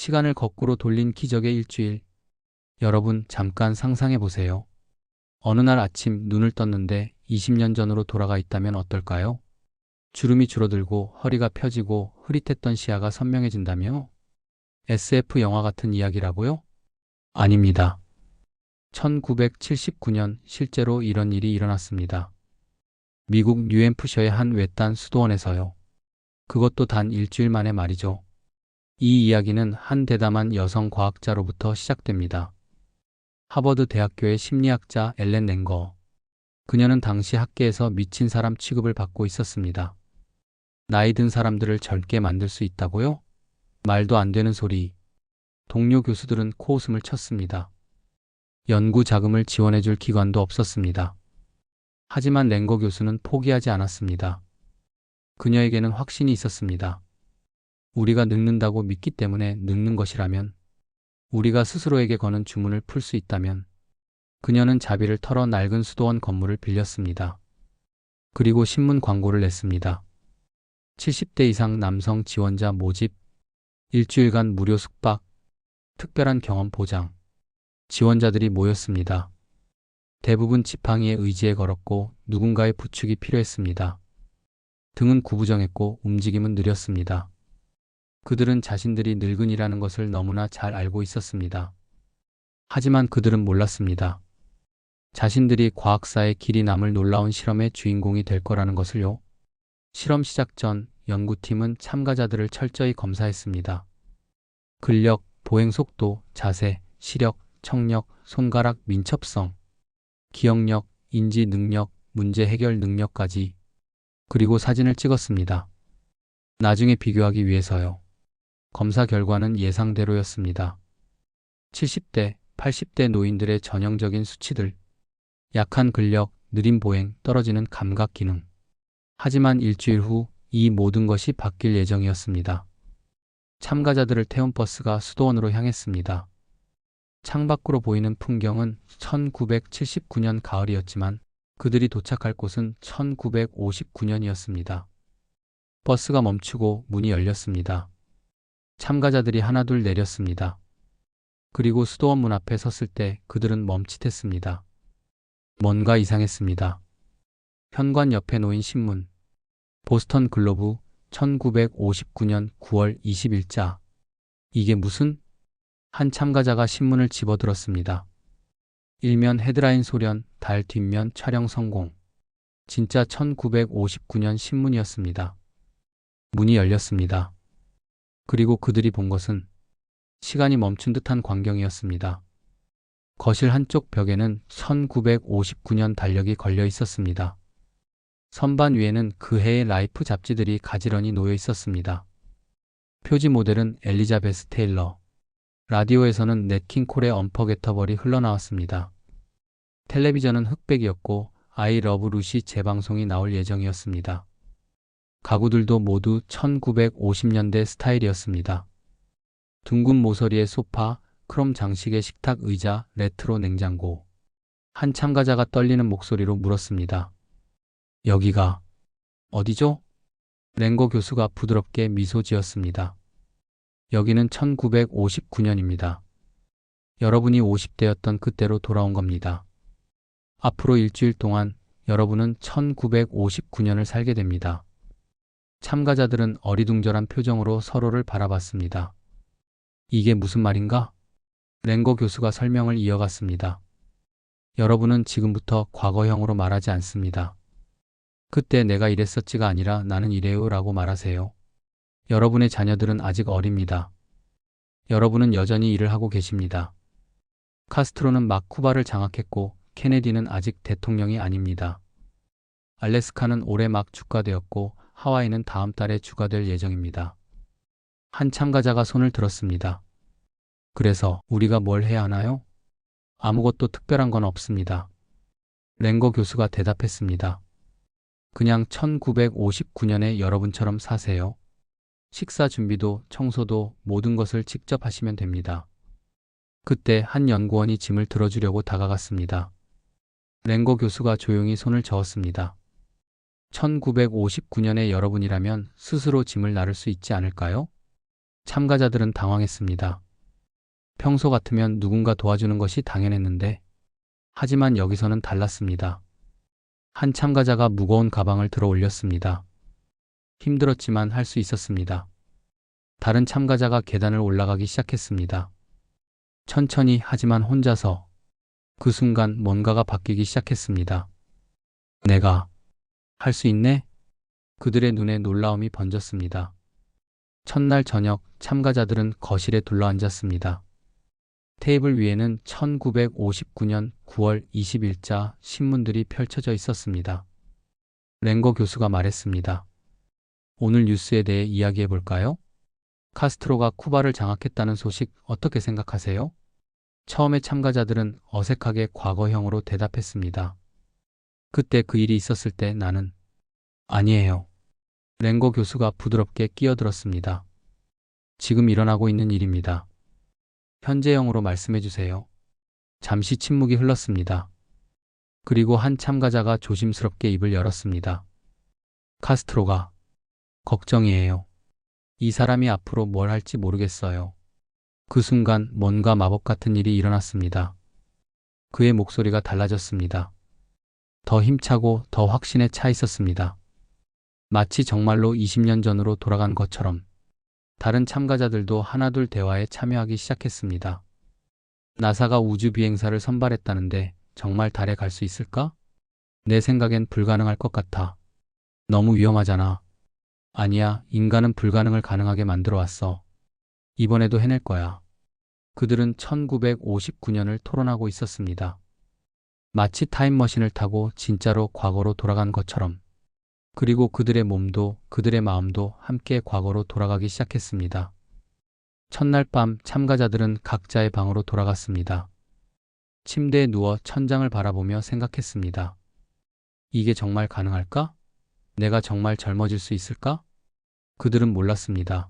시간을 거꾸로 돌린 기적의 일주일. 여러분, 잠깐 상상해 보세요. 어느 날 아침 눈을 떴는데 20년 전으로 돌아가 있다면 어떨까요? 주름이 줄어들고 허리가 펴지고 흐릿했던 시야가 선명해진다며? SF 영화 같은 이야기라고요? 아닙니다. 1979년 실제로 이런 일이 일어났습니다. 미국 뉴햄프셔의 한 외딴 수도원에서요. 그것도 단 일주일 만에 말이죠. 이 이야기는 한 대담한 여성 과학자로부터 시작됩니다. 하버드 대학교의 심리학자 엘렌 랭거. 그녀는 당시 학계에서 미친 사람 취급을 받고 있었습니다. 나이 든 사람들을 젊게 만들 수 있다고요? 말도 안 되는 소리. 동료 교수들은 코웃음을 쳤습니다. 연구 자금을 지원해줄 기관도 없었습니다. 하지만 랭거 교수는 포기하지 않았습니다. 그녀에게는 확신이 있었습니다. 우리가 늙는다고 믿기 때문에 늙는 것이라면, 우리가 스스로에게 거는 주문을 풀 수 있다면, 그녀는 자비를 털어 낡은 수도원 건물을 빌렸습니다. 그리고 신문 광고를 냈습니다. 70대 이상 남성 지원자 모집, 일주일간 무료 숙박, 특별한 경험 보장. 지원자들이 모였습니다. 대부분 지팡이에 의지에 걸었고 누군가의 부축이 필요했습니다. 등은 구부정했고 움직임은 느렸습니다. 그들은 자신들이 늙은이라는 것을 너무나 잘 알고 있었습니다. 하지만 그들은 몰랐습니다. 자신들이 과학사의 길이 남을 놀라운 실험의 주인공이 될 거라는 것을요. 실험 시작 전 연구팀은 참가자들을 철저히 검사했습니다. 근력, 보행 속도, 자세, 시력, 청력, 손가락 민첩성, 기억력, 인지 능력, 문제 해결 능력까지. 그리고 사진을 찍었습니다. 나중에 비교하기 위해서요. 검사 결과는 예상대로였습니다. 70대, 80대 노인들의 전형적인 수치들. 약한 근력, 느린 보행, 떨어지는 감각 기능. 하지만 일주일 후 이 모든 것이 바뀔 예정이었습니다. 참가자들을 태운 버스가 수도원으로 향했습니다. 창밖으로 보이는 풍경은 1979년 가을이었지만 그들이 도착할 곳은 1959년이었습니다. 버스가 멈추고 문이 열렸습니다. 참가자들이 하나둘 내렸습니다. 그리고 수도원 문 앞에 섰을 때 그들은 멈칫했습니다. 뭔가 이상했습니다. 현관 옆에 놓인 신문. 보스턴 글로브 1959년 9월 20일자. 이게 무슨? 한 참가자가 신문을 집어들었습니다. 일면 헤드라인 소련, 달 뒷면 촬영 성공. 진짜 1959년 신문이었습니다. 문이 열렸습니다. 그리고 그들이 본 것은 시간이 멈춘 듯한 광경이었습니다. 거실 한쪽 벽에는 1959년 달력이 걸려 있었습니다. 선반 위에는 그 해의 라이프 잡지들이 가지런히 놓여 있었습니다. 표지 모델은 엘리자베스 테일러. 라디오에서는 넷 킹 콜의 언퍼게터벌이 흘러나왔습니다. 텔레비전은 흑백이었고 아이 러브 루시 재방송이 나올 예정이었습니다. 가구들도 모두 1950년대 스타일이었습니다. 둥근 모서리의 소파, 크롬 장식의 식탁 의자, 레트로 냉장고. 한 참가자가 떨리는 목소리로 물었습니다. 여기가 어디죠? 랭거 교수가 부드럽게 미소 지었습니다. 여기는 1959년입니다. 여러분이 50대였던 그때로 돌아온 겁니다. 앞으로 일주일 동안 여러분은 1959년을 살게 됩니다. 참가자들은 어리둥절한 표정으로 서로를 바라봤습니다. 이게 무슨 말인가? 랭거 교수가 설명을 이어갔습니다. 여러분은 지금부터 과거형으로 말하지 않습니다. 그때 내가 이랬었지가 아니라 나는 이래요 라고 말하세요. 여러분의 자녀들은 아직 어립니다. 여러분은 여전히 일을 하고 계십니다. 카스트로는 막 쿠바를 장악했고 케네디는 아직 대통령이 아닙니다. 알래스카는 올해 막 주가 되었고 하와이는 다음 달에 주가 될 예정입니다. 한 참가자가 손을 들었습니다. 그래서 우리가 뭘 해야 하나요? 아무것도 특별한 건 없습니다. 랭거 교수가 대답했습니다. 그냥 1959년에 여러분처럼 사세요. 식사 준비도 청소도 모든 것을 직접 하시면 됩니다. 그때 한 연구원이 짐을 들어주려고 다가갔습니다. 랭거 교수가 조용히 손을 저었습니다. 1959년에 여러분이라면 스스로 짐을 나를 수 있지 않을까요? 참가자들은 당황했습니다. 평소 같으면 누군가 도와주는 것이 당연했는데, 하지만 여기서는 달랐습니다. 한 참가자가 무거운 가방을 들어 올렸습니다. 힘들었지만 할 수 있었습니다. 다른 참가자가 계단을 올라가기 시작했습니다. 천천히 하지만 혼자서. 그 순간 뭔가가 바뀌기 시작했습니다. 내가 할 수 있네? 그들의 눈에 놀라움이 번졌습니다. 첫날 저녁 참가자들은 거실에 둘러앉았습니다. 테이블 위에는 1959년 9월 20일자 신문들이 펼쳐져 있었습니다. 랭거 교수가 말했습니다. 오늘 뉴스에 대해 이야기해 볼까요? 카스트로가 쿠바를 장악했다는 소식 어떻게 생각하세요? 처음에 참가자들은 어색하게 과거형으로 대답했습니다. 그때 그 일이 있었을 때 나는 아니에요. 랭거 교수가 부드럽게 끼어들었습니다. 지금 일어나고 있는 일입니다. 현재형으로 말씀해 주세요. 잠시 침묵이 흘렀습니다. 그리고 한 참가자가 조심스럽게 입을 열었습니다. 카스트로가 걱정이에요. 이 사람이 앞으로 뭘 할지 모르겠어요. 그 순간 뭔가 마법 같은 일이 일어났습니다. 그의 목소리가 달라졌습니다. 더 힘차고 더 확신에 차 있었습니다. 마치 정말로 20년 전으로 돌아간 것처럼. 다른 참가자들도 하나둘 대화에 참여하기 시작했습니다. 나사가 우주 비행사를 선발했다는데 정말 달에 갈 수 있을까? 내 생각엔 불가능할 것 같아. 너무 위험하잖아. 아니야, 인간은 불가능을 가능하게 만들어 왔어. 이번에도 해낼 거야. 그들은 1959년을 토론하고 있었습니다. 마치 타임머신을 타고 진짜로 과거로 돌아간 것처럼. 그리고 그들의 몸도 그들의 마음도 함께 과거로 돌아가기 시작했습니다. 첫날 밤 참가자들은 각자의 방으로 돌아갔습니다. 침대에 누워 천장을 바라보며 생각했습니다. 이게 정말 가능할까? 내가 정말 젊어질 수 있을까? 그들은 몰랐습니다.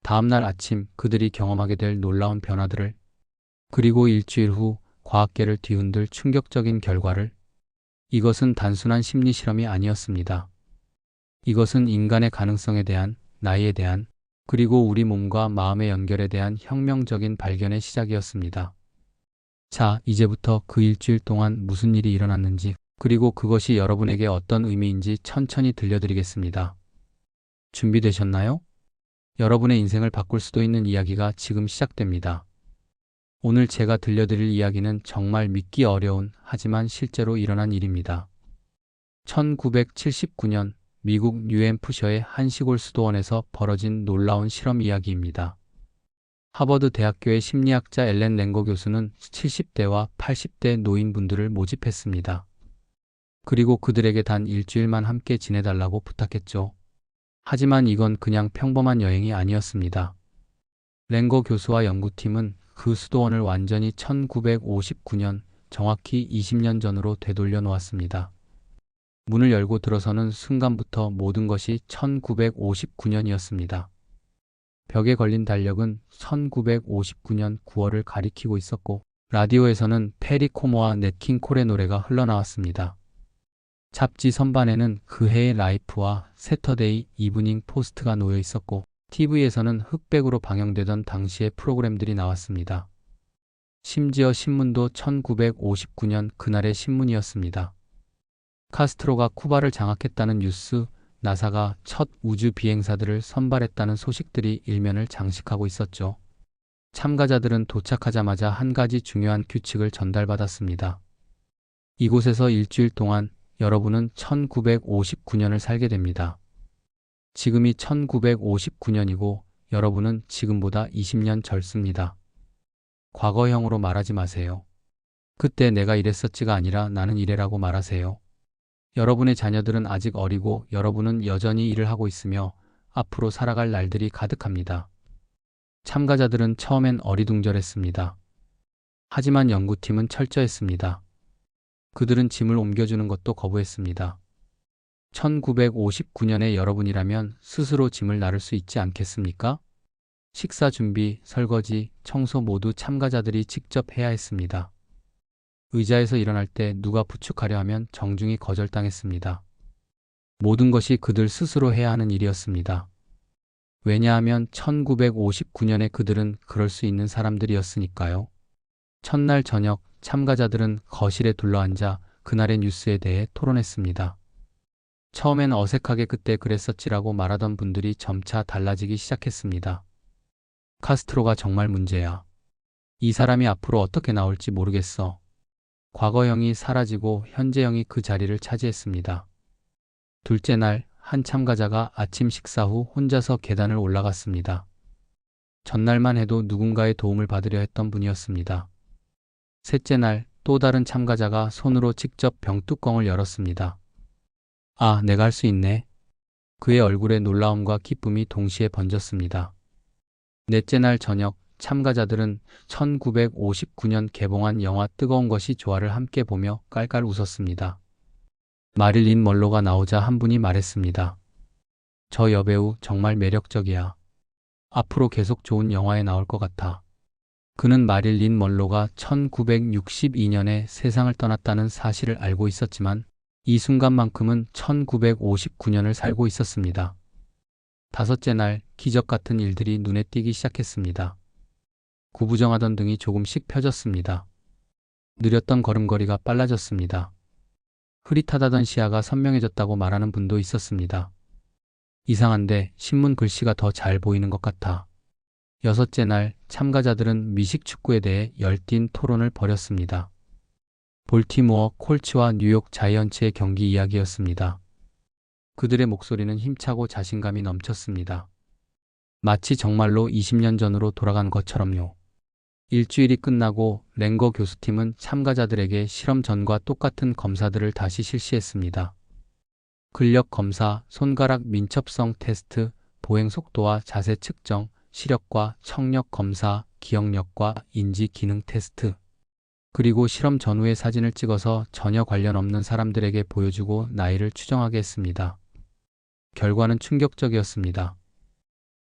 다음날 아침 그들이 경험하게 될 놀라운 변화들을, 그리고 일주일 후 과학계를 뒤흔들 충격적인 결과를. 이것은 단순한 심리 실험이 아니었습니다. 이것은 인간의 가능성에 대한, 나이에 대한, 그리고 우리 몸과 마음의 연결에 대한 혁명적인 발견의 시작이었습니다. 자, 이제부터 그 일주일 동안 무슨 일이 일어났는지, 그리고 그것이 여러분에게 어떤 의미인지 천천히 들려드리겠습니다. 준비되셨나요? 여러분의 인생을 바꿀 수도 있는 이야기가 지금 시작됩니다. 오늘 제가 들려드릴 이야기는 정말 믿기 어려운, 하지만 실제로 일어난 일입니다. 1979년 미국 뉴햄프셔의 한 시골 수도원에서 벌어진 놀라운 실험 이야기입니다. 하버드 대학교의 심리학자 엘렌 랭거 교수는 70대와 80대 노인분들을 모집했습니다. 그리고 그들에게 단 일주일만 함께 지내달라고 부탁했죠. 하지만 이건 그냥 평범한 여행이 아니었습니다. 랭거 교수와 연구팀은 그 수도원을 완전히 1959년, 정확히 20년 전으로 되돌려 놓았습니다. 문을 열고 들어서는 순간부터 모든 것이 1959년이었습니다. 벽에 걸린 달력은 1959년 9월을 가리키고 있었고, 라디오에서는 페리 코모와 넷 킹 콜의 노래가 흘러나왔습니다. 잡지 선반에는 그 해의 라이프와 세터데이 이브닝 포스트가 놓여 있었고, TV에서는 흑백으로 방영되던 당시의 프로그램들이 나왔습니다. 심지어 신문도 1959년 그날의 신문이었습니다. 카스트로가 쿠바를 장악했다는 뉴스, 나사가 첫 우주 비행사들을 선발했다는 소식들이 일면을 장식하고 있었죠. 참가자들은 도착하자마자 한 가지 중요한 규칙을 전달받았습니다. 이곳에서 일주일 동안 여러분은 1959년을 살게 됩니다. 지금이 1959년이고 여러분은 지금보다 20년 젊습니다. 과거형으로 말하지 마세요. 그때 내가 이랬었지가 아니라 나는 이래라고 말하세요. 여러분의 자녀들은 아직 어리고 여러분은 여전히 일을 하고 있으며 앞으로 살아갈 날들이 가득합니다. 참가자들은 처음엔 어리둥절했습니다. 하지만 연구팀은 철저했습니다. 그들은 짐을 옮겨주는 것도 거부했습니다. 1959년에 여러분이라면 스스로 짐을 나를 수 있지 않겠습니까? 식사 준비, 설거지, 청소 모두 참가자들이 직접 해야 했습니다. 의자에서 일어날 때 누가 부축하려 하면 정중히 거절당했습니다. 모든 것이 그들 스스로 해야 하는 일이었습니다. 왜냐하면 1959년에 그들은 그럴 수 있는 사람들이었으니까요. 첫날 저녁 참가자들은 거실에 둘러앉아 그날의 뉴스에 대해 토론했습니다. 처음엔 어색하게 그때 그랬었지라고 말하던 분들이 점차 달라지기 시작했습니다. 카스트로가 정말 문제야. 이 사람이 앞으로 어떻게 나올지 모르겠어. 과거형이 사라지고 현재형이 그 자리를 차지했습니다. 둘째 날, 한 참가자가 아침 식사 후 혼자서 계단을 올라갔습니다. 전날만 해도 누군가의 도움을 받으려 했던 분이었습니다. 셋째 날, 또 다른 참가자가 손으로 직접 병뚜껑을 열었습니다. 아, 내가 할 수 있네. 그의 얼굴에 놀라움과 기쁨이 동시에 번졌습니다. 넷째 날 저녁, 참가자들은 1959년 개봉한 영화 뜨거운 것이 좋아를 함께 보며 깔깔 웃었습니다. 마릴린 먼로가 나오자 한 분이 말했습니다. 저 여배우 정말 매력적이야. 앞으로 계속 좋은 영화에 나올 것 같아. 그는 마릴린 먼로가 1962년에 세상을 떠났다는 사실을 알고 있었지만 이 순간만큼은 1959년을 살고 있었습니다. 다섯째 날 기적 같은 일들이 눈에 띄기 시작했습니다. 구부정하던 등이 조금씩 펴졌습니다. 느렸던 걸음걸이가 빨라졌습니다. 흐릿하다던 시야가 선명해졌다고 말하는 분도 있었습니다. 이상한데 신문 글씨가 더 잘 보이는 것 같아. 여섯째 날 참가자들은 미식축구에 대해 열띤 토론을 벌였습니다. 볼티모어 콜츠와 뉴욕 자이언츠의 경기 이야기였습니다. 그들의 목소리는 힘차고 자신감이 넘쳤습니다. 마치 정말로 20년 전으로 돌아간 것처럼요. 일주일이 끝나고 랭거 교수팀은 참가자들에게 실험 전과 똑같은 검사들을 다시 실시했습니다. 근력 검사, 손가락 민첩성 테스트, 보행 속도와 자세 측정, 시력과 청력 검사, 기억력과 인지 기능 테스트. 그리고 실험 전후의 사진을 찍어서 전혀 관련 없는 사람들에게 보여주고 나이를 추정하게 했습니다. 결과는 충격적이었습니다.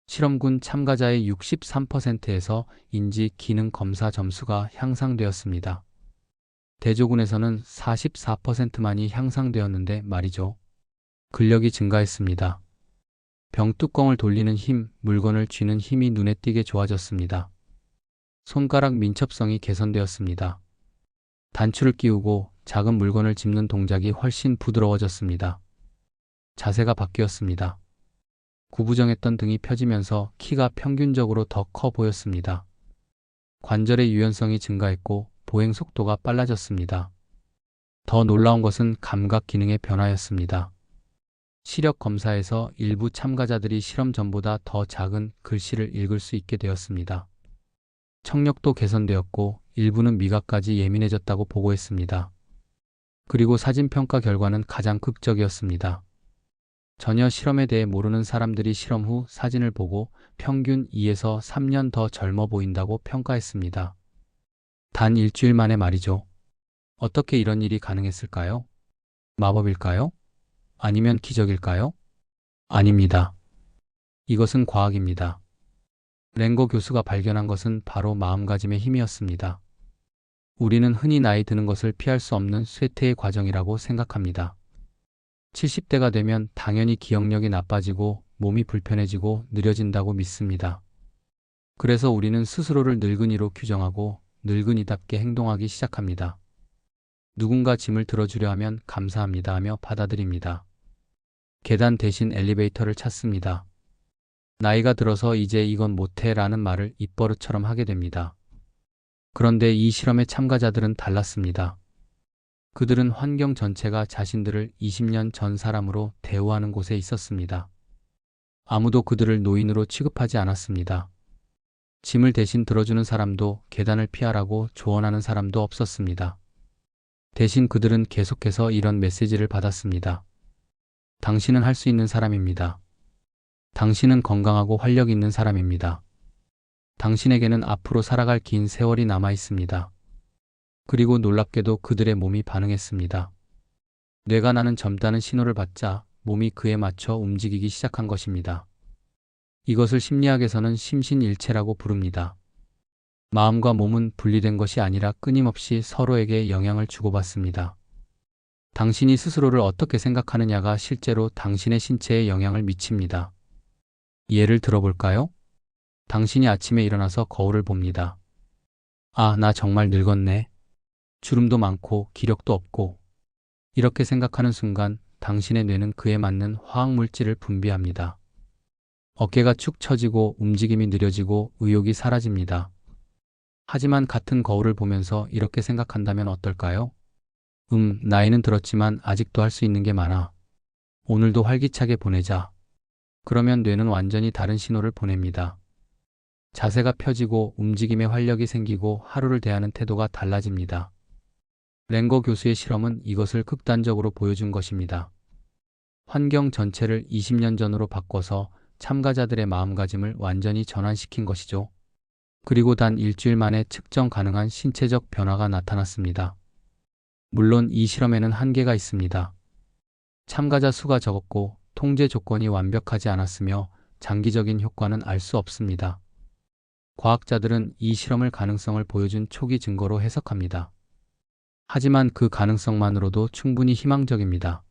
실험군 참가자의 63%에서 인지 기능 검사 점수가 향상되었습니다. 대조군에서는 44%만이 향상되었는데 말이죠. 근력이 증가했습니다. 병뚜껑을 돌리는 힘, 물건을 쥐는 힘이 눈에 띄게 좋아졌습니다. 손가락 민첩성이 개선되었습니다. 단추를 끼우고 작은 물건을 짚는 동작이 훨씬 부드러워졌습니다. 자세가 바뀌었습니다. 구부정했던 등이 펴지면서 키가 평균적으로 더 커 보였습니다. 관절의 유연성이 증가했고 보행 속도가 빨라졌습니다. 더 놀라운 것은 감각 기능의 변화였습니다. 시력 검사에서 일부 참가자들이 실험 전보다 더 작은 글씨를 읽을 수 있게 되었습니다. 청력도 개선되었고 일부는 미각까지 예민해졌다고 보고했습니다. 그리고 사진평가 결과는 가장 극적이었습니다. 전혀 실험에 대해 모르는 사람들이 실험 후 사진을 보고 평균 2에서 3년 더 젊어 보인다고 평가했습니다. 단 일주일 만에 말이죠. 어떻게 이런 일이 가능했을까요? 마법일까요? 아니면 기적일까요? 아닙니다. 이것은 과학입니다. 랭거 교수가 발견한 것은 바로 마음가짐의 힘이었습니다. 우리는 흔히 나이 드는 것을 피할 수 없는 쇠퇴의 과정이라고 생각합니다. 70대가 되면 당연히 기억력이 나빠지고 몸이 불편해지고 느려진다고 믿습니다. 그래서 우리는 스스로를 늙은이로 규정하고 늙은이답게 행동하기 시작합니다. 누군가 짐을 들어주려 하면 감사합니다 하며 받아들입니다. 계단 대신 엘리베이터를 찾습니다. 나이가 들어서 이제 이건 못해 라는 말을 입버릇처럼 하게 됩니다. 그런데 이 실험의 참가자들은 달랐습니다. 그들은 환경 전체가 자신들을 20년 전 사람으로 대우하는 곳에 있었습니다. 아무도 그들을 노인으로 취급하지 않았습니다. 짐을 대신 들어주는 사람도 계단을 피하라고 조언하는 사람도 없었습니다. 대신 그들은 계속해서 이런 메시지를 받았습니다. 당신은 할 수 있는 사람입니다. 당신은 건강하고 활력 있는 사람입니다. 당신에게는 앞으로 살아갈 긴 세월이 남아 있습니다. 그리고 놀랍게도 그들의 몸이 반응했습니다. 뇌가 나는 젊다는 신호를 받자 몸이 그에 맞춰 움직이기 시작한 것입니다. 이것을 심리학에서는 심신일체라고 부릅니다. 마음과 몸은 분리된 것이 아니라 끊임없이 서로에게 영향을 주고받습니다. 당신이 스스로를 어떻게 생각하느냐가 실제로 당신의 신체에 영향을 미칩니다. 예를 들어볼까요? 당신이 아침에 일어나서 거울을 봅니다. 아, 나 정말 늙었네. 주름도 많고 기력도 없고. 이렇게 생각하는 순간 당신의 뇌는 그에 맞는 화학물질을 분비합니다. 어깨가 축 처지고 움직임이 느려지고 의욕이 사라집니다. 하지만 같은 거울을 보면서 이렇게 생각한다면 어떨까요? 나이는 들었지만 아직도 할 수 있는 게 많아. 오늘도 활기차게 보내자. 그러면 뇌는 완전히 다른 신호를 보냅니다. 자세가 펴지고 움직임에 활력이 생기고 하루를 대하는 태도가 달라집니다. 랭거 교수의 실험은 이것을 극단적으로 보여준 것입니다. 환경 전체를 20년 전으로 바꿔서 참가자들의 마음가짐을 완전히 전환시킨 것이죠. 그리고 단 일주일 만에 측정 가능한 신체적 변화가 나타났습니다. 물론 이 실험에는 한계가 있습니다. 참가자 수가 적었고 통제 조건이 완벽하지 않았으며 장기적인 효과는 알 수 없습니다. 과학자들은 이 실험을 가능성을 보여준 초기 증거로 해석합니다. 하지만 그 가능성만으로도 충분히 희망적입니다.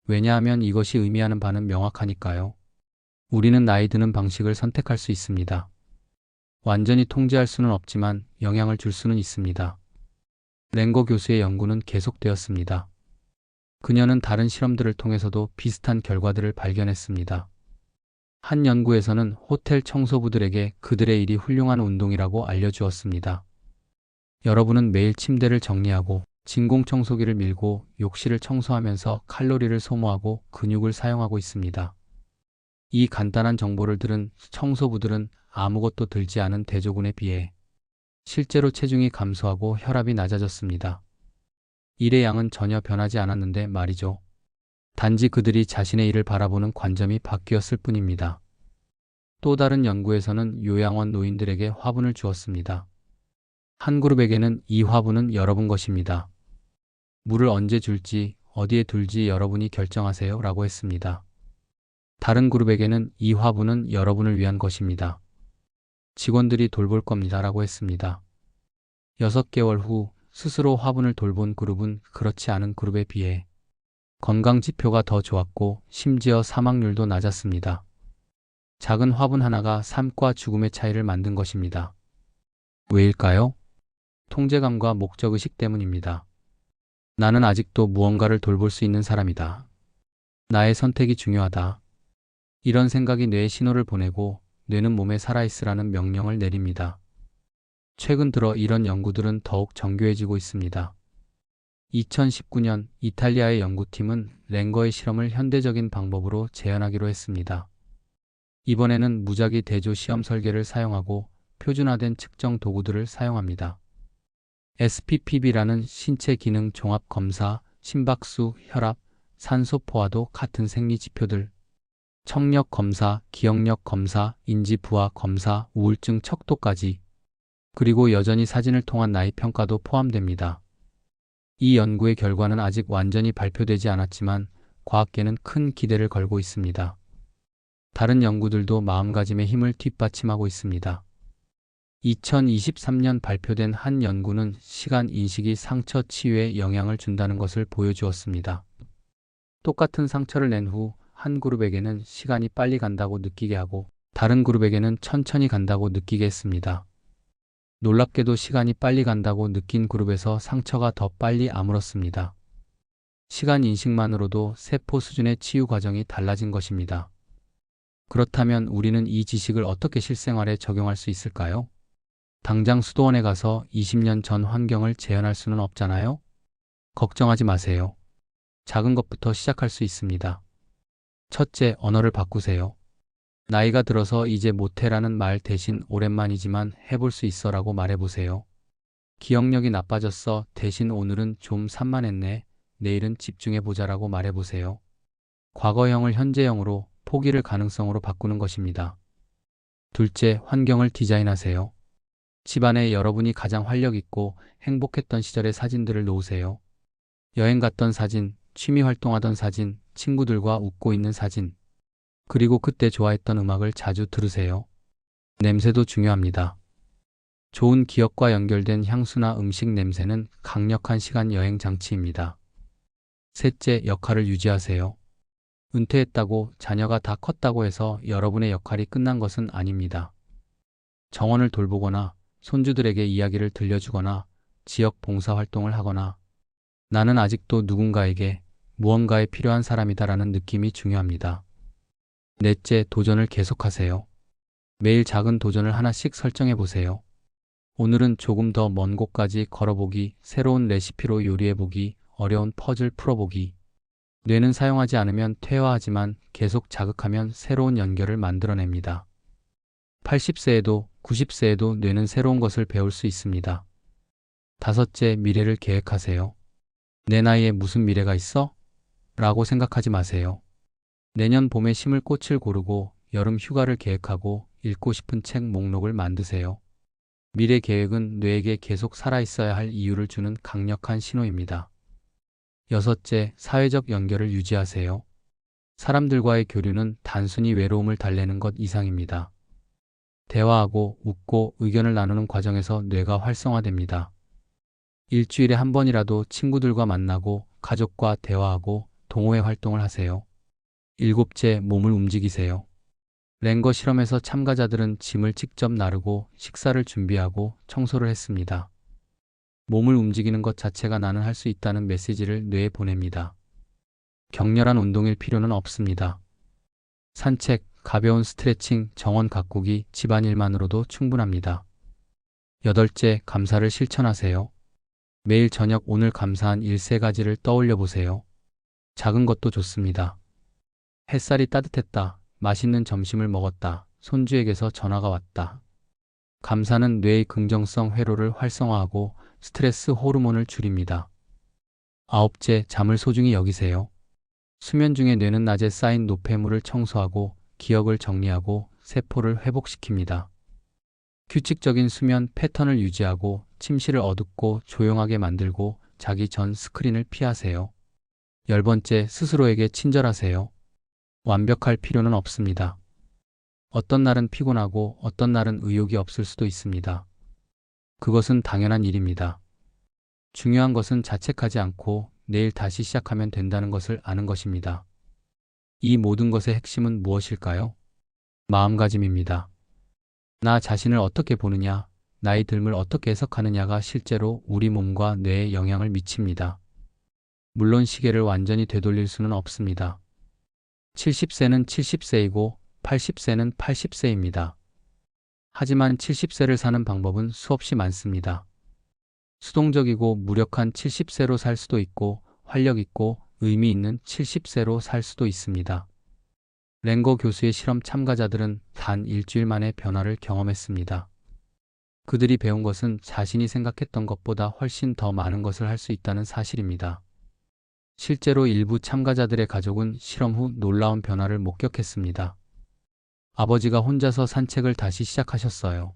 왜냐하면 이것이 의미하는 바는 명확하니까요. 우리는 나이 드는 방식을 선택할 수 있습니다. 완전히 통제할 수는 없지만 영향을 줄 수는 있습니다. 랭거 교수의 연구는 계속되었습니다. 그녀는 다른 실험들을 통해서도 비슷한 결과들을 발견했습니다. 한 연구에서는 호텔 청소부들에게 그들의 일이 훌륭한 운동이라고 알려주었습니다. 여러분은 매일 침대를 정리하고 진공청소기를 밀고 욕실을 청소하면서 칼로리를 소모하고 근육을 사용하고 있습니다. 이 간단한 정보를 들은 청소부들은 아무것도 들지 않은 대조군에 비해 실제로 체중이 감소하고 혈압이 낮아졌습니다. 일의 양은 전혀 변하지 않았는데 말이죠. 단지 그들이 자신의 일을 바라보는 관점이 바뀌었을 뿐입니다. 또 다른 연구에서는 요양원 노인들에게 화분을 주었습니다. 한 그룹에게는 이 화분은 여러분 것입니다. 물을 언제 줄지, 어디에 둘지 여러분이 결정하세요 라고 했습니다. 다른 그룹에게는 이 화분은 여러분을 위한 것입니다. 직원들이 돌볼 겁니다 라고 했습니다. 6개월 후 스스로 화분을 돌본 그룹은 그렇지 않은 그룹에 비해 건강 지표가 더 좋았고 심지어 사망률도 낮았습니다. 작은 화분 하나가 삶과 죽음의 차이를 만든 것입니다. 왜일까요? 통제감과 목적의식 때문입니다. 나는 아직도 무언가를 돌볼 수 있는 사람이다. 나의 선택이 중요하다. 이런 생각이 뇌에 신호를 보내고 뇌는 몸에 살아있으라는 명령을 내립니다. 최근 들어 이런 연구들은 더욱 정교해지고 있습니다. 2019년 이탈리아의 연구팀은 랭거의 실험을 현대적인 방법으로 재현하기로 했습니다. 이번에는 무작위 대조 시험 설계를 사용하고 표준화된 측정 도구들을 사용합니다. SPPB라는 신체 기능 종합 검사, 심박수, 혈압, 산소 포화도 같은 생리 지표들, 청력 검사, 기억력 검사, 인지 부하 검사, 우울증 척도까지, 그리고 여전히 사진을 통한 나이 평가도 포함됩니다. 이 연구의 결과는 아직 완전히 발표되지 않았지만 과학계는 큰 기대를 걸고 있습니다. 다른 연구들도 마음가짐의 힘을 뒷받침하고 있습니다. 2023년 발표된 한 연구는 시간 인식이 상처 치유에 영향을 준다는 것을 보여주었습니다. 똑같은 상처를 낸 후 한 그룹에게는 시간이 빨리 간다고 느끼게 하고 다른 그룹에게는 천천히 간다고 느끼게 했습니다. 놀랍게도 시간이 빨리 간다고 느낀 그룹에서 상처가 더 빨리 아물었습니다. 시간 인식만으로도 세포 수준의 치유 과정이 달라진 것입니다. 그렇다면 우리는 이 지식을 어떻게 실생활에 적용할 수 있을까요? 당장 수도원에 가서 20년 전 환경을 재현할 수는 없잖아요? 걱정하지 마세요. 작은 것부터 시작할 수 있습니다. 첫째, 언어를 바꾸세요. 나이가 들어서 이제 못해라는 말 대신 오랜만이지만 해볼 수 있어 라고 말해보세요. 기억력이 나빠졌어 대신 오늘은 좀 산만했네, 내일은 집중해보자 라고 말해보세요. 과거형을 현재형으로, 포기를 가능성으로 바꾸는 것입니다. 둘째, 환경을 디자인하세요. 집안에 여러분이 가장 활력 있고 행복했던 시절의 사진들을 놓으세요. 여행 갔던 사진, 취미 활동하던 사진, 친구들과 웃고 있는 사진, 그리고 그때 좋아했던 음악을 자주 들으세요. 냄새도 중요합니다. 좋은 기억과 연결된 향수나 음식 냄새는 강력한 시간 여행 장치입니다. 셋째, 역할을 유지하세요. 은퇴했다고 자녀가 다 컸다고 해서 여러분의 역할이 끝난 것은 아닙니다. 정원을 돌보거나 손주들에게 이야기를 들려주거나 지역 봉사활동을 하거나 나는 아직도 누군가에게 무언가에 필요한 사람이다라는 느낌이 중요합니다. 넷째, 도전을 계속하세요. 매일 작은 도전을 하나씩 설정해 보세요. 오늘은 조금 더 먼 곳까지 걸어보기, 새로운 레시피로 요리해보기, 어려운 퍼즐 풀어보기. 뇌는 사용하지 않으면 퇴화하지만 계속 자극하면 새로운 연결을 만들어냅니다. 80세에도 90세에도 뇌는 새로운 것을 배울 수 있습니다. 다섯째, 미래를 계획하세요. 내 나이에 무슨 미래가 있어? 라고 생각하지 마세요. 내년 봄에 심을 꽃을 고르고 여름 휴가를 계획하고 읽고 싶은 책 목록을 만드세요. 미래 계획은 뇌에게 계속 살아있어야 할 이유를 주는 강력한 신호입니다. 여섯째, 사회적 연결을 유지하세요. 사람들과의 교류는 단순히 외로움을 달래는 것 이상입니다. 대화하고 웃고 의견을 나누는 과정에서 뇌가 활성화됩니다. 일주일에 한 번이라도 친구들과 만나고 가족과 대화하고 동호회 활동을 하세요. 일곱째, 몸을 움직이세요. 랭거 실험에서 참가자들은 짐을 직접 나르고 식사를 준비하고 청소를 했습니다. 몸을 움직이는 것 자체가 나는 할 수 있다는 메시지를 뇌에 보냅니다. 격렬한 운동일 필요는 없습니다. 산책, 가벼운 스트레칭, 정원 가꾸기, 집안일만으로도 충분합니다. 여덟째, 감사를 실천하세요. 매일 저녁 오늘 감사한 일 3가지를 떠올려 보세요. 작은 것도 좋습니다. 햇살이 따뜻했다. 맛있는 점심을 먹었다. 손주에게서 전화가 왔다. 감사는 뇌의 긍정성 회로를 활성화하고 스트레스 호르몬을 줄입니다. 아홉째, 잠을 소중히 여기세요. 수면 중에 뇌는 낮에 쌓인 노폐물을 청소하고 기억을 정리하고 세포를 회복시킵니다. 규칙적인 수면 패턴을 유지하고 침실을 어둡고 조용하게 만들고 자기 전 스크린을 피하세요. 10번째, 스스로에게 친절하세요. 완벽할 필요는 없습니다. 어떤 날은 피곤하고 어떤 날은 의욕이 없을 수도 있습니다. 그것은 당연한 일입니다. 중요한 것은 자책하지 않고 내일 다시 시작하면 된다는 것을 아는 것입니다. 이 모든 것의 핵심은 무엇일까요? 마음가짐입니다. 나 자신을 어떻게 보느냐, 나의 듦을 어떻게 해석하느냐가 실제로 우리 몸과 뇌에 영향을 미칩니다. 물론 시계를 완전히 되돌릴 수는 없습니다. 70세는 70세이고 80세는 80세입니다. 하지만 70세를 사는 방법은 수없이 많습니다. 수동적이고 무력한 70세로 살 수도 있고 활력 있고 의미 있는 70세로 살 수도 있습니다. 랭거 교수의 실험 참가자들은 단 일주일 만에 변화를 경험했습니다. 그들이 배운 것은 자신이 생각했던 것보다 훨씬 더 많은 것을 할 수 있다는 사실입니다. 실제로 일부 참가자들의 가족은 실험 후 놀라운 변화를 목격했습니다. 아버지가 혼자서 산책을 다시 시작하셨어요.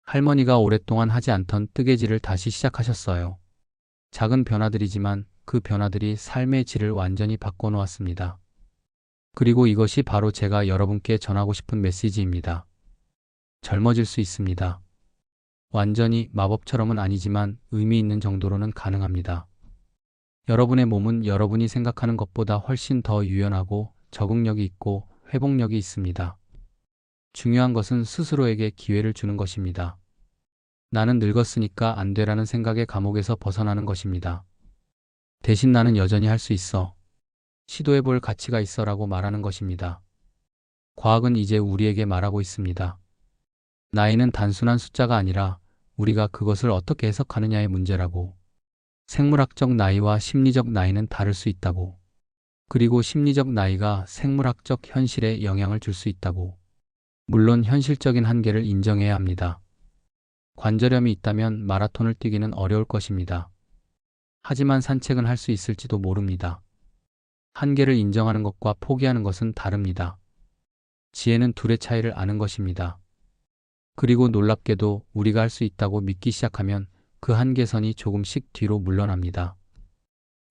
할머니가 오랫동안 하지 않던 뜨개질을 다시 시작하셨어요. 작은 변화들이지만 그 변화들이 삶의 질을 완전히 바꿔놓았습니다. 그리고 이것이 바로 제가 여러분께 전하고 싶은 메시지입니다. 젊어질 수 있습니다. 완전히 마법처럼은 아니지만 의미 있는 정도로는 가능합니다. 여러분의 몸은 여러분이 생각하는 것보다 훨씬 더 유연하고 적응력이 있고 회복력이 있습니다. 중요한 것은 스스로에게 기회를 주는 것입니다. 나는 늙었으니까 안 되라는 생각의 감옥에서 벗어나는 것입니다. 대신 나는 여전히 할 수 있어. 시도해볼 가치가 있어라고 말하는 것입니다. 과학은 이제 우리에게 말하고 있습니다. 나이는 단순한 숫자가 아니라 우리가 그것을 어떻게 해석하느냐의 문제라고. 생물학적 나이와 심리적 나이는 다를 수 있다고. 그리고 심리적 나이가 생물학적 현실에 영향을 줄 수 있다고. 물론 현실적인 한계를 인정해야 합니다. 관절염이 있다면 마라톤을 뛰기는 어려울 것입니다. 하지만 산책은 할 수 있을지도 모릅니다. 한계를 인정하는 것과 포기하는 것은 다릅니다. 지혜는 둘의 차이를 아는 것입니다. 그리고 놀랍게도 우리가 할 수 있다고 믿기 시작하면 그 한계선이 조금씩 뒤로 물러납니다.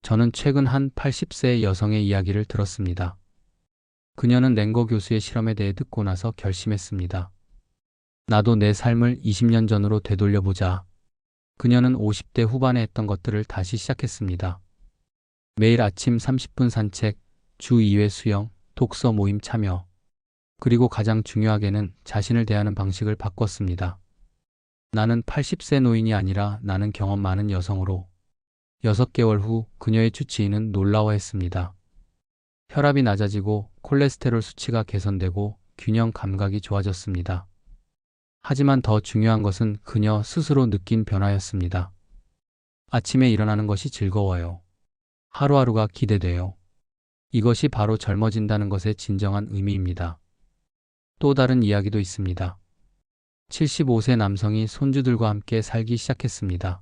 저는 최근 한 80세의 여성의 이야기를 들었습니다. 그녀는 랭거 교수의 실험에 대해 듣고 나서 결심했습니다. 나도 내 삶을 20년 전으로 되돌려보자. 그녀는 50대 후반에 했던 것들을 다시 시작했습니다. 매일 아침 30분 산책, 주 2회 수영, 독서 모임 참여. 그리고 가장 중요하게는 자신을 대하는 방식을 바꿨습니다. 나는 80세 노인이 아니라 나는 경험 많은 여성으로. 6개월 후 그녀의 주치의는 놀라워했습니다. 혈압이 낮아지고 콜레스테롤 수치가 개선되고 균형 감각이 좋아졌습니다. 하지만 더 중요한 것은 그녀 스스로 느낀 변화였습니다. 아침에 일어나는 것이 즐거워요. 하루하루가 기대돼요. 이것이 바로 젊어진다는 것의 진정한 의미입니다. 또 다른 이야기도 있습니다. 75세 남성이 손주들과 함께 살기 시작했습니다.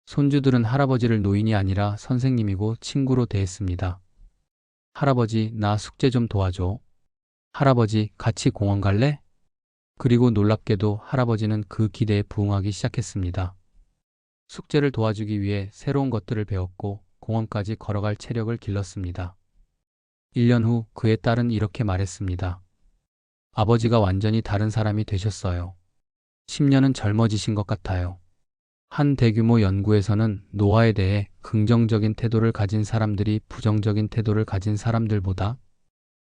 손주들은 할아버지를 노인이 아니라 선생님이고 친구로 대했습니다. 할아버지, 나 숙제 좀 도와줘. 할아버지, 같이 공원 갈래? 그리고 놀랍게도 할아버지는 그 기대에 부응하기 시작했습니다. 숙제를 도와주기 위해 새로운 것들을 배웠고 공원까지 걸어갈 체력을 길렀습니다. 1년 후 그의 딸은 이렇게 말했습니다. 아버지가 완전히 다른 사람이 되셨어요. 10년은 젊어지신 것 같아요. 한 대규모 연구에서는 노화에 대해 긍정적인 태도를 가진 사람들이 부정적인 태도를 가진 사람들보다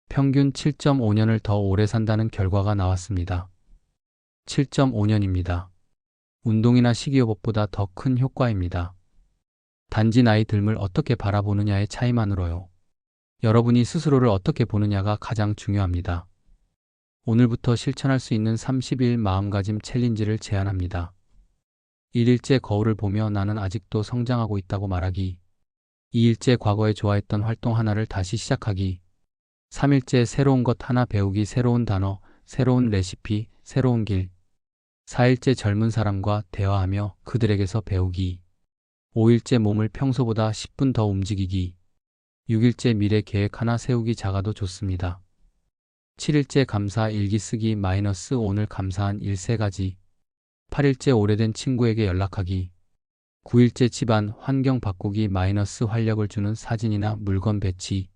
평균 7.5년을 더 오래 산다는 결과가 나왔습니다. 7.5년입니다. 운동이나 식이요법보다 더 큰 효과입니다. 단지 나이 듦을 어떻게 바라보느냐의 차이만으로요. 여러분이 스스로를 어떻게 보느냐가 가장 중요합니다. 오늘부터 실천할 수 있는 30일 마음가짐 챌린지를 제안합니다. 1일째 거울을 보며 나는 아직도 성장하고 있다고 말하기. 2일째 과거에 좋아했던 활동 하나를 다시 시작하기. 3일째 새로운 것 하나 배우기. 새로운 단어, 새로운 레시피, 새로운 길. 4일째 젊은 사람과 대화하며 그들에게서 배우기. 5일째 몸을 평소보다 10분 더 움직이기. 6일째 미래 계획 하나 세우기. 작아도 좋습니다. 7일째 감사 일기 쓰기. 오늘 감사한 일 3가지. 8일째 오래된 친구에게 연락하기. 9일째 집안 환경 바꾸기. 활력을 주는 사진이나 물건 배치.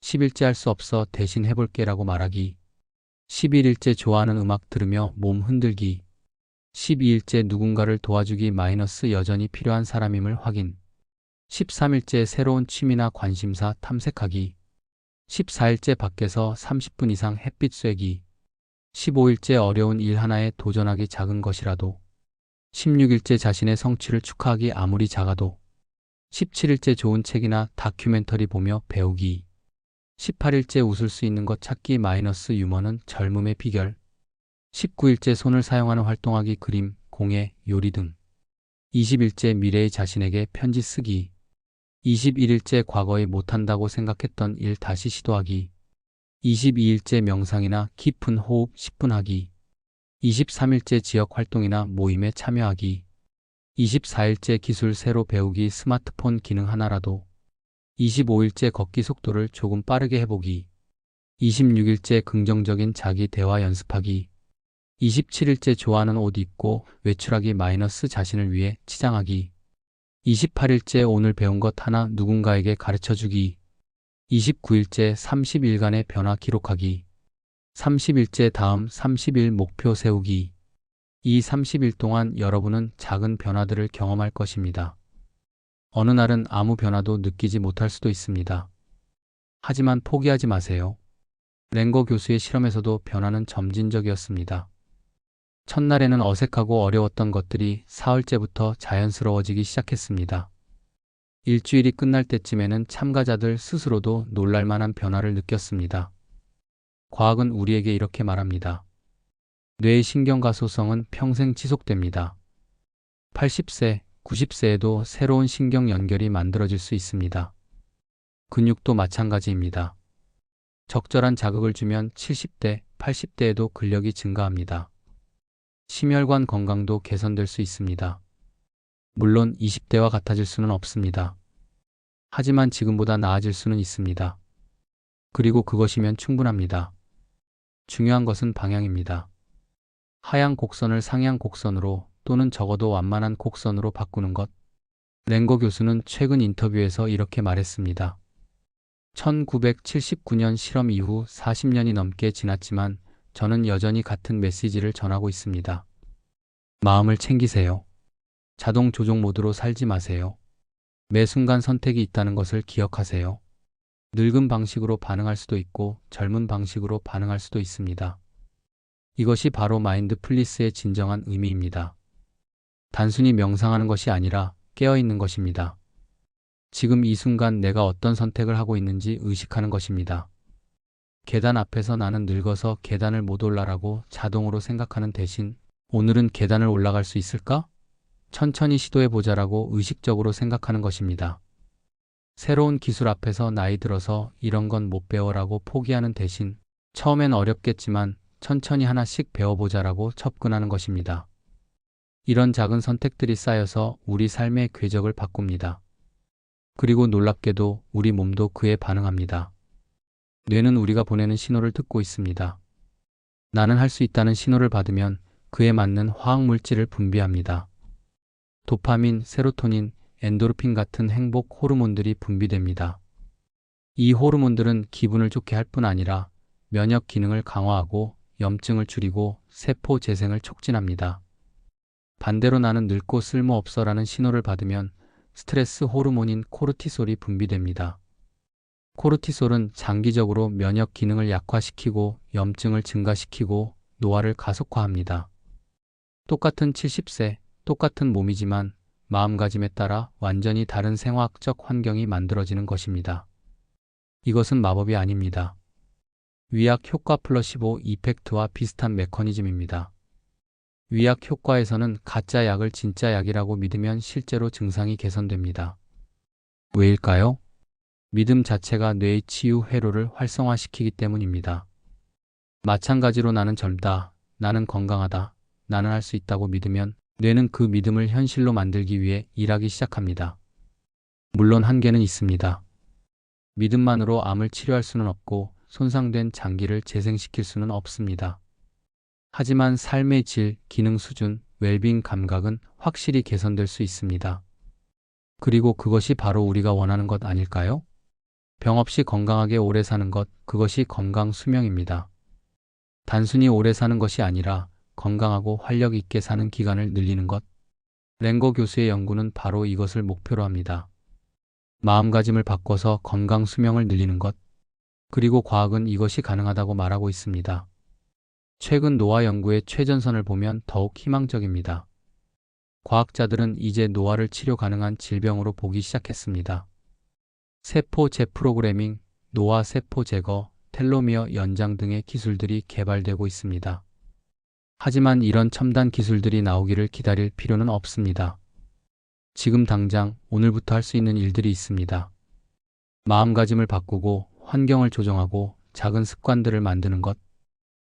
10일째 할 수 없어 대신 해볼게 라고 말하기. 11일째 좋아하는 음악 들으며 몸 흔들기. 12일째 누군가를 도와주기. 여전히 필요한 사람임을 확인. 13일째 새로운 취미나 관심사 탐색하기. 14일째 밖에서 30분 이상 햇빛 쐬기. 15일째 어려운 일 하나에 도전하기. 작은 것이라도. 16일째 자신의 성취를 축하하기. 아무리 작아도. 17일째 좋은 책이나 다큐멘터리 보며 배우기. 18일째 웃을 수 있는 것 찾기. 유머는 젊음의 비결. 19일째 손을 사용하는 활동하기. 그림, 공예, 요리 등. 20일째 미래의 자신에게 편지 쓰기. 21일째 과거에 못한다고 생각했던 일 다시 시도하기. 22일째 명상이나 깊은 호흡 10분 하기. 23일째 지역 활동이나 모임에 참여하기. 24일째 기술 새로 배우기. 스마트폰 기능 하나라도. 25일째 걷기 속도를 조금 빠르게 해보기. 26일째 긍정적인 자기 대화 연습하기. 27일째 좋아하는 옷 입고 외출하기. 자신을 위해 치장하기. 28일째 오늘 배운 것 하나 누군가에게 가르쳐주기. 29일째 30일간의 변화 기록하기. 30일째 다음 30일 목표 세우기. 이 30일 동안 여러분은 작은 변화들을 경험할 것입니다. 어느 날은 아무 변화도 느끼지 못할 수도 있습니다. 하지만 포기하지 마세요. 랭거 교수의 실험에서도 변화는 점진적이었습니다. 첫날에는 어색하고 어려웠던 것들이 사흘째부터 자연스러워지기 시작했습니다. 일주일이 끝날 때쯤에는 참가자들 스스로도 놀랄만한 변화를 느꼈습니다. 과학은 우리에게 이렇게 말합니다. 뇌의 신경가소성은 평생 지속됩니다. 80세, 90세에도 새로운 신경 연결이 만들어질 수 있습니다. 근육도 마찬가지입니다. 적절한 자극을 주면 70대, 80대에도 근력이 증가합니다. 심혈관 건강도 개선될 수 있습니다. 물론 20대와 같아질 수는 없습니다. 하지만 지금보다 나아질 수는 있습니다. 그리고 그것이면 충분합니다. 중요한 것은 방향입니다. 하향 곡선을 상향 곡선으로 또는 적어도 완만한 곡선으로 바꾸는 것. 랭거 교수는 최근 인터뷰에서 이렇게 말했습니다. 1979년 실험 이후 40년이 넘게 지났지만 저는 여전히 같은 메시지를 전하고 있습니다. 마음을 챙기세요. 자동 조종 모드로 살지 마세요. 매 순간 선택이 있다는 것을 기억하세요. 늙은 방식으로 반응할 수도 있고 젊은 방식으로 반응할 수도 있습니다. 이것이 바로 마인드풀리스의 진정한 의미입니다. 단순히 명상하는 것이 아니라 깨어있는 것입니다. 지금 이 순간 내가 어떤 선택을 하고 있는지 의식하는 것입니다. 계단 앞에서 나는 늙어서 계단을 못 올라라고 자동으로 생각하는 대신 오늘은 계단을 올라갈 수 있을까? 천천히 시도해보자라고 의식적으로 생각하는 것입니다. 새로운 기술 앞에서 나이 들어서 이런 건 못 배워라고 포기하는 대신 처음엔 어렵겠지만 천천히 하나씩 배워보자라고 접근하는 것입니다. 이런 작은 선택들이 쌓여서 우리 삶의 궤적을 바꿉니다. 그리고 놀랍게도 우리 몸도 그에 반응합니다. 뇌는 우리가 보내는 신호를 듣고 있습니다. 나는 할 수 있다는 신호를 받으면 그에 맞는 화학 물질을 분비합니다. 도파민, 세로토닌, 엔도르핀 같은 행복 호르몬들이 분비됩니다. 이 호르몬들은 기분을 좋게 할 뿐 아니라 면역 기능을 강화하고 염증을 줄이고 세포 재생을 촉진합니다. 반대로 나는 늙고 쓸모없어라는 신호를 받으면 스트레스 호르몬인 코르티솔이 분비됩니다. 코르티솔은 장기적으로 면역 기능을 약화시키고 염증을 증가시키고 노화를 가속화합니다. 똑같은 70세, 똑같은 몸이지만 마음가짐에 따라 완전히 다른 생화학적 환경이 만들어지는 것입니다. 이것은 마법이 아닙니다. 위약 효과 플러시보 이펙트와 비슷한 메커니즘입니다. 위약 효과에서는 가짜 약을 진짜 약이라고 믿으면 실제로 증상이 개선됩니다. 왜일까요? 믿음 자체가 뇌의 치유 회로를 활성화시키기 때문입니다. 마찬가지로 나는 젊다, 나는 건강하다, 나는 할 수 있다고 믿으면 뇌는 그 믿음을 현실로 만들기 위해 일하기 시작합니다. 물론 한계는 있습니다. 믿음만으로 암을 치료할 수는 없고 손상된 장기를 재생시킬 수는 없습니다. 하지만 삶의 질, 기능 수준, 웰빙 감각은 확실히 개선될 수 있습니다. 그리고 그것이 바로 우리가 원하는 것 아닐까요? 병 없이 건강하게 오래 사는 것, 그것이 건강 수명입니다. 단순히 오래 사는 것이 아니라 건강하고 활력 있게 사는 기간을 늘리는 것. 랭거 교수의 연구는 바로 이것을 목표로 합니다. 마음가짐을 바꿔서 건강 수명을 늘리는 것. 그리고 과학은 이것이 가능하다고 말하고 있습니다. 최근 노화 연구의 최전선을 보면 더욱 희망적입니다. 과학자들은 이제 노화를 치료 가능한 질병으로 보기 시작했습니다. 세포 재프로그래밍, 노화 세포 제거, 텔로미어 연장 등의 기술들이 개발되고 있습니다. 하지만 이런 첨단 기술들이 나오기를 기다릴 필요는 없습니다. 지금 당장 오늘부터 할 수 있는 일들이 있습니다. 마음가짐을 바꾸고 환경을 조정하고 작은 습관들을 만드는 것.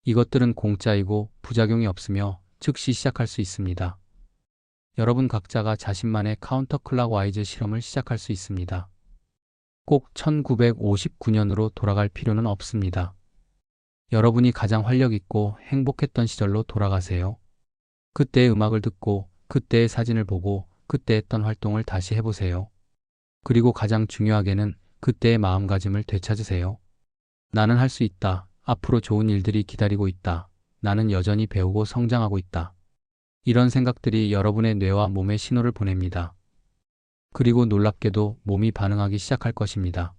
이것들은 공짜이고 부작용이 없으며 즉시 시작할 수 있습니다. 여러분 각자가 자신만의 카운터 클락와이즈 실험을 시작할 수 있습니다. 꼭 1959년으로 돌아갈 필요는 없습니다. 여러분이 가장 활력 있고 행복했던 시절로 돌아가세요. 그때의 음악을 듣고 그때의 사진을 보고 그때 했던 활동을 다시 해보세요. 그리고 가장 중요하게는 그때의 마음가짐을 되찾으세요. 나는 할 수 있다. 앞으로 좋은 일들이 기다리고 있다. 나는 여전히 배우고 성장하고 있다. 이런 생각들이 여러분의 뇌와 몸에 신호를 보냅니다. 그리고 놀랍게도 몸이 반응하기 시작할 것입니다.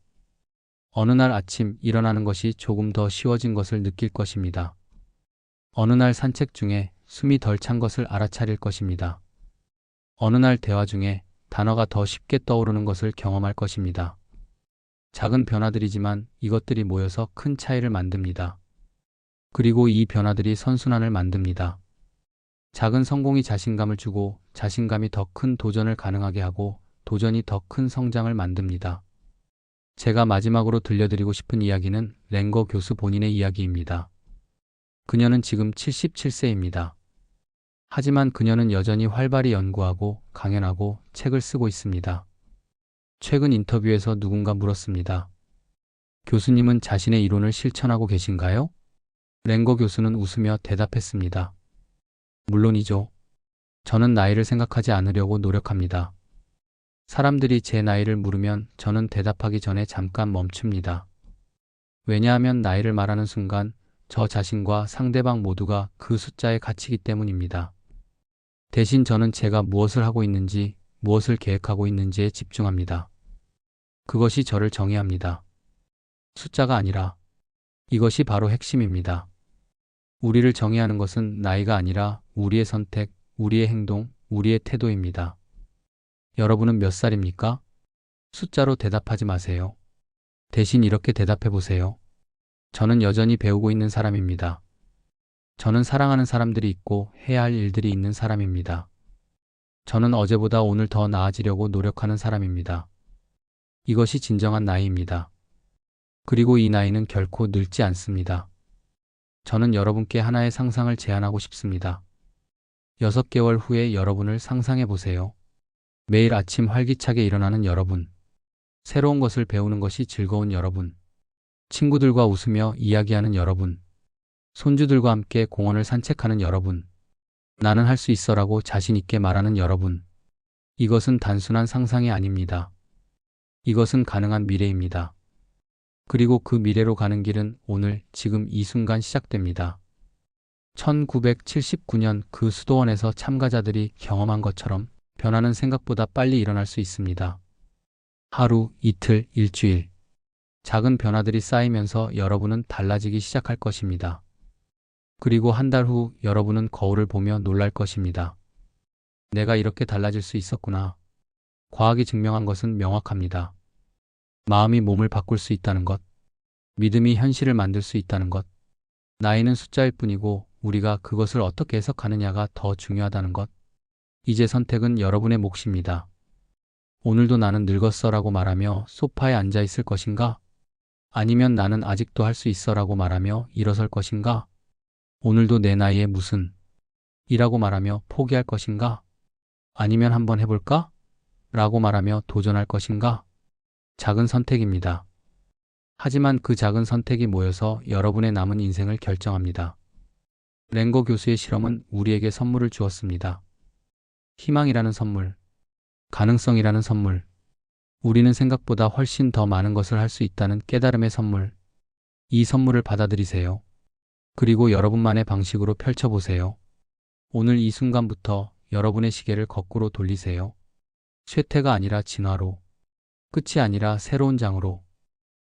어느 날 아침 일어나는 것이 조금 더 쉬워진 것을 느낄 것입니다. 어느 날 산책 중에 숨이 덜 찬 것을 알아차릴 것입니다. 어느 날 대화 중에 단어가 더 쉽게 떠오르는 것을 경험할 것입니다. 작은 변화들이지만 이것들이 모여서 큰 차이를 만듭니다. 그리고 이 변화들이 선순환을 만듭니다. 작은 성공이 자신감을 주고 자신감이 더 큰 도전을 가능하게 하고 도전이 더 큰 성장을 만듭니다. 제가 마지막으로 들려드리고 싶은 이야기는 랭거 교수 본인의 이야기입니다. 그녀는 지금 77세입니다. 하지만 그녀는 여전히 활발히 연구하고 강연하고 책을 쓰고 있습니다. 최근 인터뷰에서 누군가 물었습니다. 교수님은 자신의 이론을 실천하고 계신가요? 랭거 교수는 웃으며 대답했습니다. 물론이죠. 저는 나이를 생각하지 않으려고 노력합니다. 사람들이 제 나이를 물으면 저는 대답하기 전에 잠깐 멈춥니다. 왜냐하면 나이를 말하는 순간 저 자신과 상대방 모두가 그 숫자에 갇히기 때문입니다. 대신 저는 제가 무엇을 하고 있는지, 무엇을 계획하고 있는지에 집중합니다. 그것이 저를 정의합니다. 숫자가 아니라 이것이 바로 핵심입니다. 우리를 정의하는 것은 나이가 아니라 우리의 선택, 우리의 행동, 우리의 태도입니다. 여러분은 몇 살입니까? 숫자로 대답하지 마세요. 대신 이렇게 대답해 보세요. 저는 여전히 배우고 있는 사람입니다. 저는 사랑하는 사람들이 있고 해야 할 일들이 있는 사람입니다. 저는 어제보다 오늘 더 나아지려고 노력하는 사람입니다. 이것이 진정한 나이입니다. 그리고 이 나이는 결코 늙지 않습니다. 저는 여러분께 하나의 상상을 제안하고 싶습니다. 6개월 후에 여러분을 상상해 보세요. 매일 아침 활기차게 일어나는 여러분. 새로운 것을 배우는 것이 즐거운 여러분. 친구들과 웃으며 이야기하는 여러분. 손주들과 함께 공원을 산책하는 여러분. 나는 할 수 있어라고 자신 있게 말하는 여러분. 이것은 단순한 상상이 아닙니다. 이것은 가능한 미래입니다. 그리고 그 미래로 가는 길은 오늘, 지금 이 순간 시작됩니다. 1979년 그 수도원에서 참가자들이 경험한 것처럼 변화는 생각보다 빨리 일어날 수 있습니다. 하루, 이틀, 일주일. 작은 변화들이 쌓이면서 여러분은 달라지기 시작할 것입니다. 그리고 한 달 후 여러분은 거울을 보며 놀랄 것입니다. 내가 이렇게 달라질 수 있었구나. 과학이 증명한 것은 명확합니다. 마음이 몸을 바꿀 수 있다는 것, 믿음이 현실을 만들 수 있다는 것, 나이는 숫자일 뿐이고 우리가 그것을 어떻게 해석하느냐가 더 중요하다는 것. 이제 선택은 여러분의 몫입니다. 오늘도 나는 늙었어라고 말하며 소파에 앉아 있을 것인가? 아니면 나는 아직도 할 수 있어라고 말하며 일어설 것인가? 오늘도 내 나이에 무슨 이라고 말하며 포기할 것인가? 아니면 한번 해볼까? 라고 말하며 도전할 것인가? 작은 선택입니다. 하지만 그 작은 선택이 모여서 여러분의 남은 인생을 결정합니다. 랭거 교수의 실험은 우리에게 선물을 주었습니다. 희망이라는 선물, 가능성이라는 선물, 우리는 생각보다 훨씬 더 많은 것을 할 수 있다는 깨달음의 선물. 이 선물을 받아들이세요. 그리고 여러분만의 방식으로 펼쳐보세요. 오늘 이 순간부터 여러분의 시계를 거꾸로 돌리세요. 쇠퇴가 아니라 진화로, 끝이 아니라 새로운 장으로,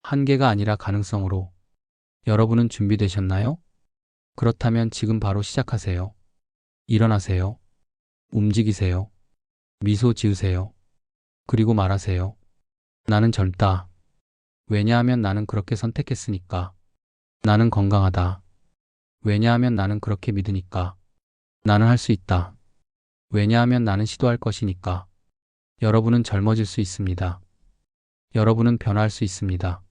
한계가 아니라 가능성으로. 여러분은 준비되셨나요? 그렇다면 지금 바로 시작하세요. 일어나세요. 움직이세요. 미소 지으세요. 그리고 말하세요. 나는 젊다. 왜냐하면 나는 그렇게 선택했으니까. 나는 건강하다. 왜냐하면 나는 그렇게 믿으니까. 나는 할 수 있다. 왜냐하면 나는 시도할 것이니까. 여러분은 젊어질 수 있습니다. 여러분은 변화할 수 있습니다.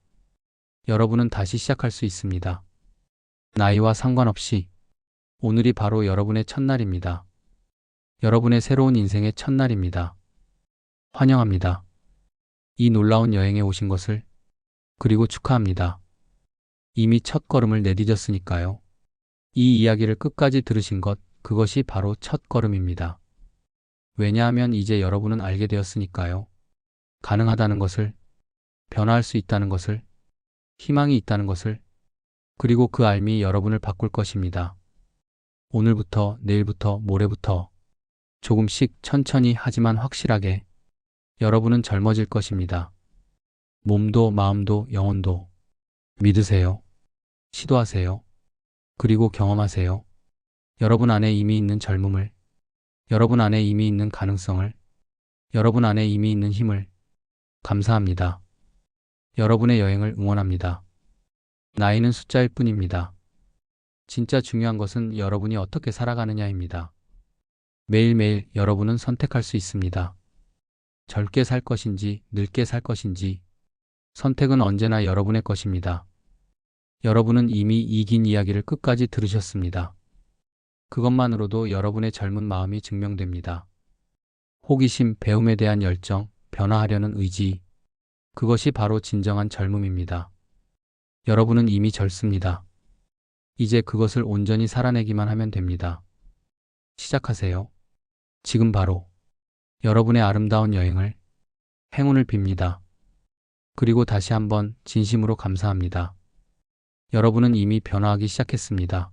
여러분은 다시 시작할 수 있습니다. 나이와 상관없이 오늘이 바로 여러분의 첫날입니다. 여러분의 새로운 인생의 첫날입니다. 환영합니다. 이 놀라운 여행에 오신 것을, 그리고 축하합니다. 이미 첫 걸음을 내디뎠으니까요. 이 이야기를 끝까지 들으신 것, 그것이 바로 첫 걸음입니다. 왜냐하면 이제 여러분은 알게 되었으니까요. 가능하다는 것을, 변화할 수 있다는 것을, 희망이 있다는 것을, 그리고 그 알미 여러분을 바꿀 것입니다. 오늘부터, 내일부터, 모레부터 조금씩 천천히 하지만 확실하게 여러분은 젊어질 것입니다. 몸도 마음도 영혼도. 믿으세요. 시도하세요. 그리고 경험하세요. 여러분 안에 이미 있는 젊음을, 여러분 안에 이미 있는 가능성을, 여러분 안에 이미 있는 힘을. 감사합니다. 여러분의 여행을 응원합니다. 나이는 숫자일 뿐입니다. 진짜 중요한 것은 여러분이 어떻게 살아가느냐입니다. 매일매일 여러분은 선택할 수 있습니다. 젊게 살 것인지, 늙게 살 것인지. 선택은 언제나 여러분의 것입니다. 여러분은 이미 이 긴 이야기를 끝까지 들으셨습니다. 그것만으로도 여러분의 젊은 마음이 증명됩니다. 호기심, 배움에 대한 열정, 변화하려는 의지. 그것이 바로 진정한 젊음입니다. 여러분은 이미 젊습니다. 이제 그것을 온전히 살아내기만 하면 됩니다. 시작하세요. 지금 바로 여러분의 아름다운 여행을, 행운을 빕니다. 그리고 다시 한번 진심으로 감사합니다. 여러분은 이미 변화하기 시작했습니다.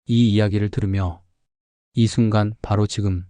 이 이야기를 들으며 이 순간, 바로 지금